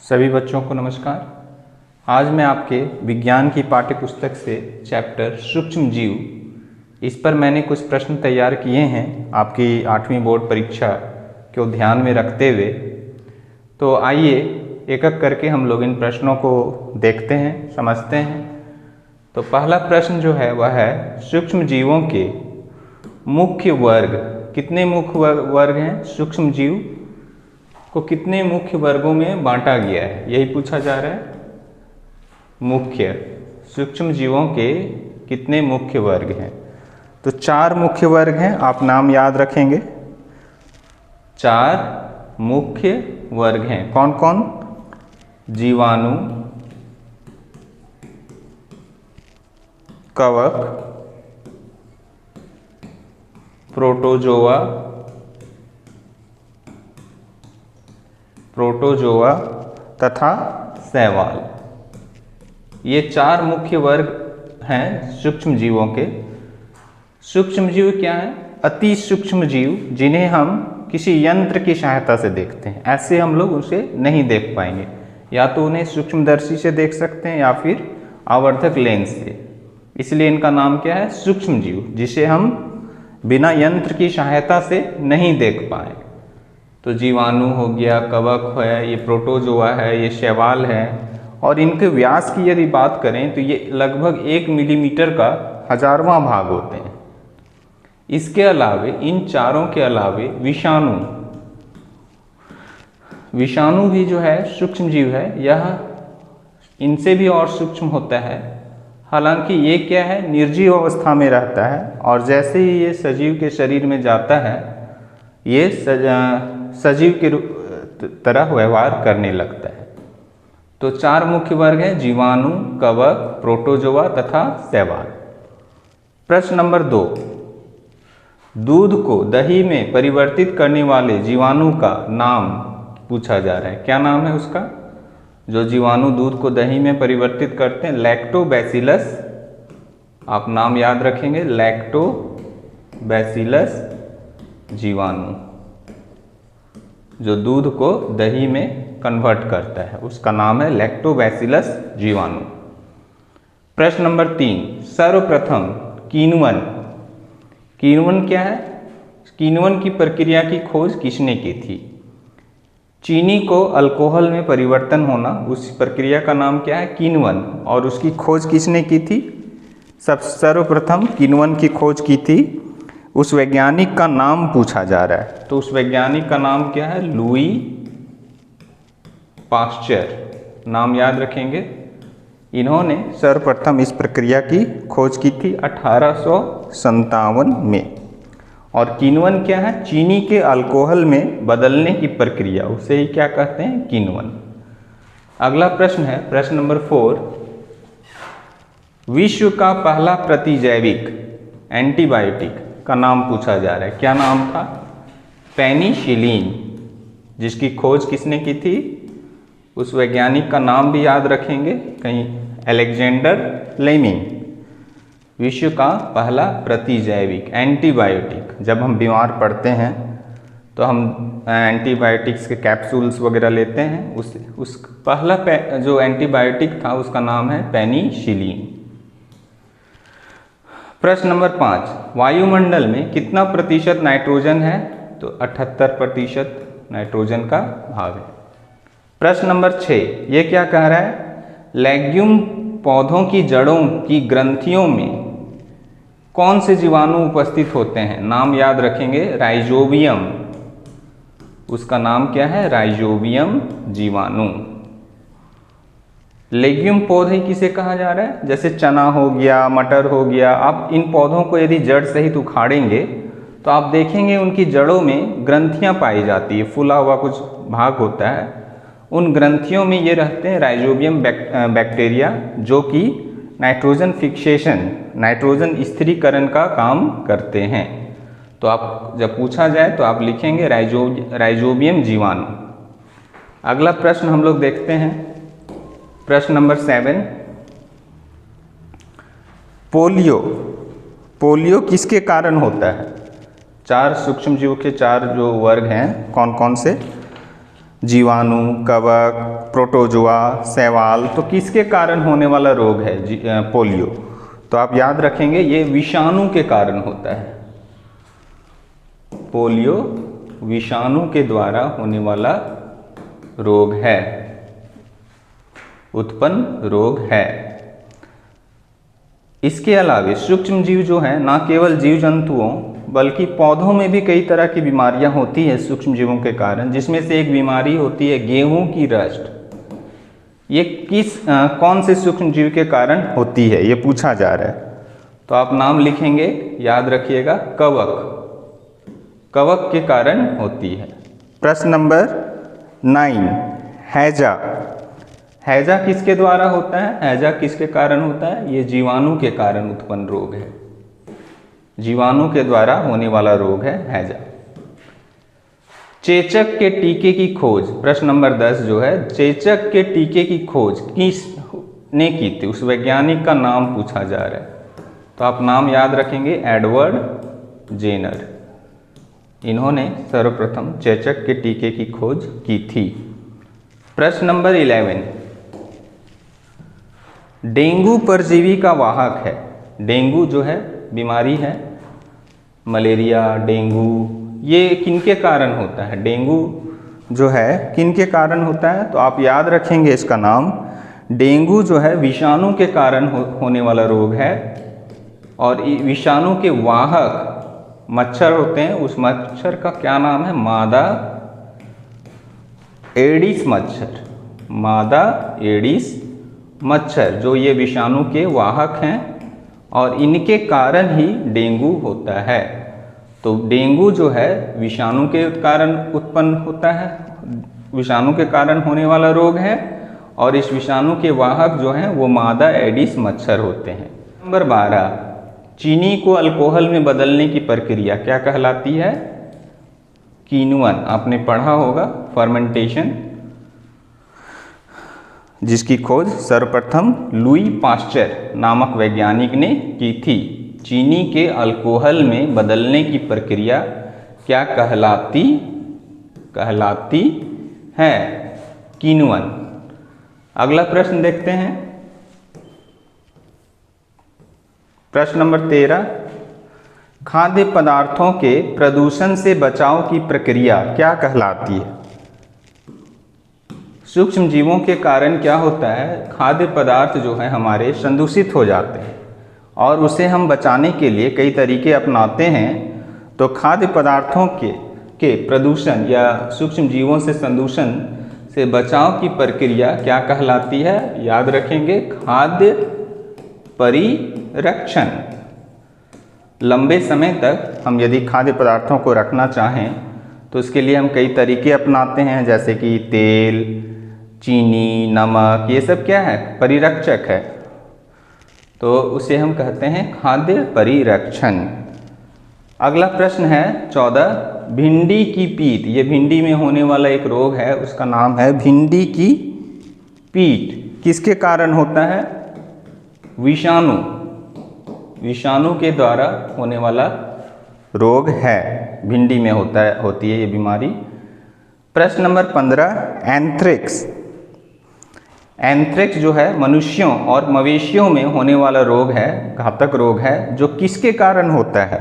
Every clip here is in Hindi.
सभी बच्चों को नमस्कार। आज मैं आपके विज्ञान की पाठ्य पुस्तक से चैप्टर सूक्ष्म जीव इस पर मैंने कुछ प्रश्न तैयार किए हैं आपकी 8वीं बोर्ड परीक्षा को ध्यान में रखते हुए। तो आइए एक एक करके हम लोग इन प्रश्नों को देखते हैं, समझते हैं। तो पहला प्रश्न जो है वह है सूक्ष्म जीवों के मुख्य वर्ग। कितने मुख्य वर्ग हैं? सूक्ष्म जीव को कितने मुख्य वर्गों में बांटा गया है, यही पूछा जा रहा है। मुख्य सूक्ष्म जीवों के कितने मुख्य वर्ग हैं? तो 4 मुख्य वर्ग हैं, आप नाम याद रखेंगे। 4 मुख्य वर्ग हैं, कौन कौन? जीवाणु, कवक, प्रोटोजोआ तथा शैवाल। ये 4 मुख्य वर्ग हैं सूक्ष्म जीवों के। सूक्ष्म जीव क्या है? अति सूक्ष्म जीव, जिन्हें हम किसी यंत्र की सहायता से देखते हैं। ऐसे हम लोग उसे नहीं देख पाएंगे, या तो उन्हें सूक्ष्मदर्शी से देख सकते हैं या फिर आवर्धक लेंस से। इसलिए इनका नाम क्या है? सूक्ष्म जीव, जिसे हम बिना यंत्र की सहायता से नहीं देख पाए। तो जीवाणु हो गया, कवक है, ये प्रोटोजोआ है, ये शैवाल है। और इनके व्यास की यदि बात करें तो ये लगभग 1 मिलीमीटर का 1000वां भाग होते हैं। इसके अलावे, इन चारों के अलावे विषाणु भी जो है सूक्ष्म जीव है। यह इनसे भी और सूक्ष्म होता है। हालांकि ये क्या है? निर्जीव अवस्था में रहता है, और जैसे ही ये सजीव के शरीर में जाता है ये सजीव के तरह व्यवहार करने लगता है। तो 4 मुख्य वर्ग हैं: जीवाणु, कवक, प्रोटोजोआ तथा शैवाल। प्रश्न नंबर 2, दूध को दही में परिवर्तित करने वाले जीवाणु का नाम पूछा जा रहा है। क्या नाम है उसका? जो जीवाणु दूध को दही में परिवर्तित करते हैं, लैक्टोबैसिलस। आप नाम याद रखेंगे, लैक्टोबैसिलस जीवाणु जो दूध को दही में कन्वर्ट करता है, उसका नाम है लैक्टोबैसिलस जीवाणु। प्रश्न नंबर 3, सर्वप्रथम किण्वन। किण्वन क्या है? किण्वन की प्रक्रिया की खोज किसने की थी? चीनी को अल्कोहल में परिवर्तन होना, उस प्रक्रिया का नाम क्या है? किण्वन। और उसकी खोज किसने की थी? सर्वप्रथम किण्वन की खोज की थी। उस वैज्ञानिक का नाम पूछा जा रहा है। तो उस वैज्ञानिक का नाम क्या है? Louis Pasteur. नाम याद रखेंगे। इन्होंने सर्वप्रथम इस प्रक्रिया की खोज की थी 1857 में। और किण्वन क्या है? चीनी के अल्कोहल में बदलने की प्रक्रिया, उसे ही क्या कहते हैं? किण्वन। अगला प्रश्न है प्रश्न नंबर 4, विश्व का पहला प्रतिजैविक एंटीबायोटिक का नाम पूछा जा रहा है। क्या नाम था? पेनिसिलिन। जिसकी खोज किसने की थी? उस वैज्ञानिक का नाम भी याद रखेंगे कहीं, अलेक्जेंडर फ्लेमिंग। विश्व का पहला प्रतिजैविक एंटीबायोटिक। जब हम बीमार पड़ते हैं तो हम एंटीबायोटिक्स के कैप्सूल्स वगैरह लेते हैं। उस पहला जो एंटीबायोटिक था उसका नाम है पेनिसिलिन। प्रश्न नंबर 5, वायुमंडल में कितना प्रतिशत नाइट्रोजन है? तो 78% नाइट्रोजन का भाग है। प्रश्न नंबर 6, ये क्या कह रहा है? लेग्यूम पौधों की जड़ों की ग्रंथियों में कौन से जीवाणु उपस्थित होते हैं? नाम याद रखेंगे, राइजोबियम। उसका नाम क्या है? राइजोबियम जीवाणु। लेग्यूम पौधे किसे कहा जा रहा है? जैसे चना हो गया, मटर हो गया। आप इन पौधों को यदि जड़ सहित उखाड़ेंगे तो आप देखेंगे उनकी जड़ों में ग्रंथियां पाई जाती है, फूला हुआ कुछ भाग होता है। उन ग्रंथियों में ये रहते हैं राइजोबियम बैक्टीरिया, जो कि नाइट्रोजन फिक्सेशन, नाइट्रोजन स्थिरीकरण का काम करते हैं। तो आप जब पूछा जाए तो आप लिखेंगे राइजोबियम जीवाणु। अगला प्रश्न हम लोग देखते हैं, प्रश्न नंबर 7, पोलियो किसके कारण होता है? 4 सूक्ष्म जीव के 4 जो वर्ग हैं, कौन कौन से? जीवाणु, कवक, प्रोटोजोआ, शैवाल। तो किसके कारण होने वाला रोग है पोलियो? तो आप याद रखेंगे ये विषाणु के कारण होता है। पोलियो विषाणु के द्वारा होने वाला रोग है, उत्पन्न रोग है। इसके अलावा सूक्ष्म जीव जो है ना केवल जीव जंतुओं बल्कि पौधों में भी कई तरह की बीमारियां होती है सूक्ष्म जीवों के कारण, जिसमें से एक बीमारी होती है गेहूं की रस्ट। ये कौन से सूक्ष्म जीव के कारण होती है, ये पूछा जा रहा है। तो आप नाम लिखेंगे, याद रखिएगा, कवक। कवक के कारण होती है। प्रश्न नंबर 9, हैजा। हैजा किसके द्वारा होता है? हैजा किसके कारण होता है? ये जीवाणु के कारण उत्पन्न रोग है, जीवाणु के द्वारा होने वाला रोग है हैजा। चेचक के टीके की खोज, प्रश्न नंबर 10 जो है, चेचक के टीके की खोज किसने की थी? उस वैज्ञानिक का नाम पूछा जा रहा है। तो आप नाम याद रखेंगे, एडवर्ड जेनर। इन्होंने सर्वप्रथम चेचक के टीके की खोज की थी। प्रश्न नंबर 11, डेंगू परजीवी का वाहक है। डेंगू जो है बीमारी है, मलेरिया, डेंगू, ये किनके कारण होता है? डेंगू जो है किनके कारण होता है? तो आप याद रखेंगे इसका नाम। डेंगू जो है विषाणु के कारण होने वाला रोग है, और विषाणु के वाहक मच्छर होते हैं, उस मच्छर का क्या नाम है? मादा एडिस मच्छर। मादा एडिस मच्छर जो ये विषाणु के वाहक हैं, और इनके कारण ही डेंगू होता है। तो डेंगू जो है विषाणु के कारण उत्पन्न होता है, विषाणु के कारण होने वाला रोग है, और इस विषाणु के वाहक जो हैं वो मादा एडिस मच्छर होते हैं। नंबर 12, चीनी को अल्कोहल में बदलने की प्रक्रिया क्या कहलाती है? किण्वन। आपने पढ़ा होगा, फर्मेंटेशन, जिसकी खोज सर्वप्रथम लुई पाश्चर नामक वैज्ञानिक ने की थी। चीनी के अल्कोहल में बदलने की प्रक्रिया क्या कहलाती है? किण्वन। अगला प्रश्न देखते हैं, प्रश्न नंबर 13, खाद्य पदार्थों के प्रदूषण से बचाव की प्रक्रिया क्या कहलाती है? सूक्ष्म जीवों के कारण क्या होता है? खाद्य पदार्थ जो है हमारे संदूषित हो जाते हैं, और उसे हम बचाने के लिए कई तरीके अपनाते हैं। तो खाद्य पदार्थों के प्रदूषण या सूक्ष्म जीवों से संदूषण से बचाव की प्रक्रिया क्या कहलाती है? याद रखेंगे, खाद्य परिरक्षण। लंबे समय तक हम यदि खाद्य पदार्थों को रखना चाहें तो इसके लिए हम कई तरीके अपनाते हैं, जैसे कि तेल, चीनी, नमक, ये सब क्या है? परिरक्षक है। तो उसे हम कहते हैं खाद्य परिरक्षण। अगला प्रश्न है 14, भिंडी की पीत। ये भिंडी में होने वाला एक रोग है, उसका नाम है भिंडी की पीत। किसके कारण होता है? विषाणु। विषाणु के द्वारा होने वाला रोग है, भिंडी में होती है ये बीमारी। प्रश्न नंबर 15, एंथ्रेक्स। एंथ्रेक्स जो है मनुष्यों और मवेशियों में होने वाला रोग है, घातक रोग है, जो किसके कारण होता है?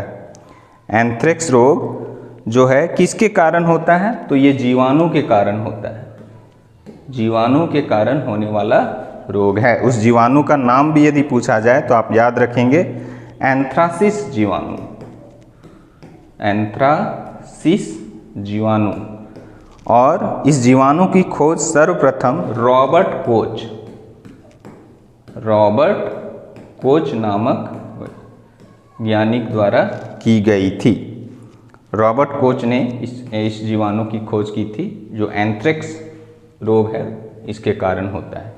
एंथ्रेक्स रोग जो है किसके कारण होता है? तो ये जीवाणु के कारण होता है, जीवाणु के कारण होने वाला रोग है। उस जीवाणु का नाम भी यदि पूछा जाए तो आप याद रखेंगे, एंथ्रासिस जीवाणु। एंथ्रासिस जीवाणु। और इस जीवाणु की खोज सर्वप्रथम रॉबर्ट कोच नामक वैज्ञानिक द्वारा की गई थी। रॉबर्ट कोच ने इस जीवाणु की खोज की थी, जो एंथ्रेक्स रोग है इसके कारण होता है।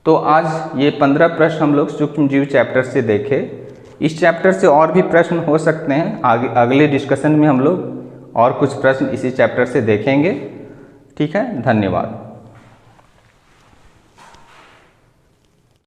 तो आज ये 15 प्रश्न हम लोग सूक्ष्म जीव चैप्टर से देखे। इस चैप्टर से और भी प्रश्न हो सकते हैं, अगले डिस्कशन में हम लोग और कुछ प्रश्न इसी चैप्टर से देखेंगे। ठीक है, धन्यवाद।